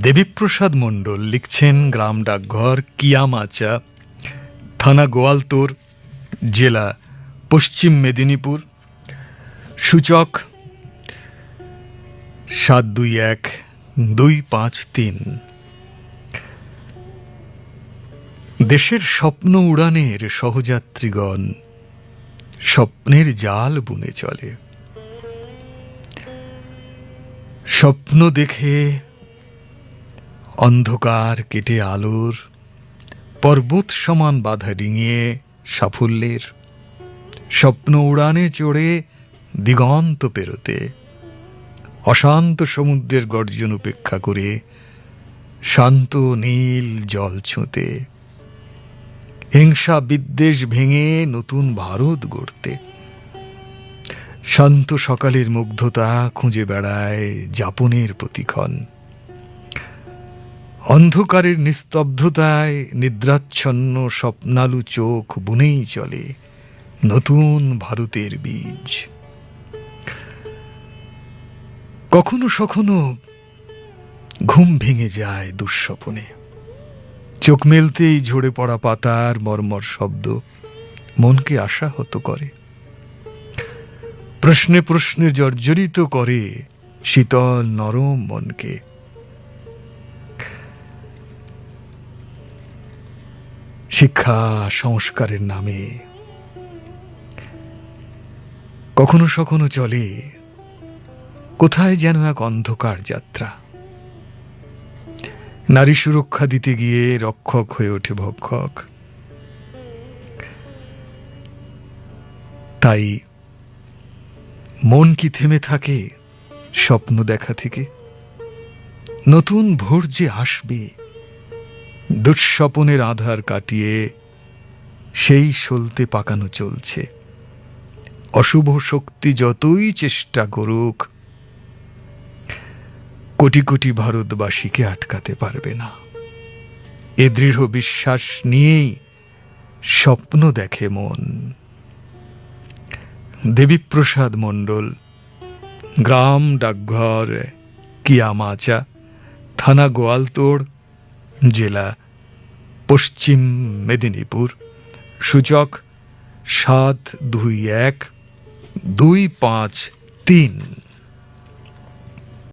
দেবীপ্রসাদ মণ্ডল লিখছেন গ্রাম ডাকঘর কিয়ামাচা, থানা গোয়ালতোড়, জেলা পশ্চিম মেদিনীপুর। সূচক 721253। দেশের স্বপ্ন উড়ানের সহযাত্রীগণ স্বপ্নের জাল বুনে চলে। স্বপ্ন দেখে অন্ধকার কেটে আলোর পর্বত সমান বাধা ডিঙিয়ে সাফল্যের স্বপ্ন উড়ানে চড়ে দিগন্ত পেরোতে, অশান্ত সমুদ্রের গর্জন উপেক্ষা করে শান্ত নীল জল ছুঁতে, হিংসা বিদ্বেষ ভেঙে নতুন ভারত গড়তে। শান্ত সকালের মুগ্ধতা খুঁজে বেড়ায় যাপনের প্রতিক্ষণ। অন্ধকারের নিস্তব্ধতায় নিদ্রাচ্ছন্ন স্বপ্নালু চোখ বুনেই চলে নতুন ভারতের বীজ। কখনো সখনো ঘুম ভেঙে যায় দুঃস্বপনে, চোখ মেলতেই ঝরে পড়া পাতার মর্মর শব্দ মনকে আশাহত করে। প্রশ্নে প্রশ্নে জর্জরিত করে শীতল নরম মনকে। শিক্ষা সংস্কারের নামে কখনো সখনো চলে কোথায় যেন এক অন্ধকার যাত্রা। নারী সুরক্ষা দিতে গিয়ে রক্ষক হয়ে ওঠে ভক্ষক। তাই মন কি থেমে থাকে স্বপ্ন দেখা থেকে? নতুন ভোর যে আসবে, দুঃস্বপনের আধার কাটিয়ে সেই সলতে পাকানো চলছে। অশুভ শক্তি যতই চেষ্টা করুক, কোটি কোটি ভারতবাসীকে আটকাতে পারবে না। এ দৃঢ় বিশ্বাস নিয়েই স্বপ্ন দেখে মন। দেবীপ্রসাদ মণ্ডল, গ্রাম ডাকঘর কিয়ামাচা, থানা গোয়ালতোড়, জেলা পশ্চিম মেদিনীপুর। সূচক 721253।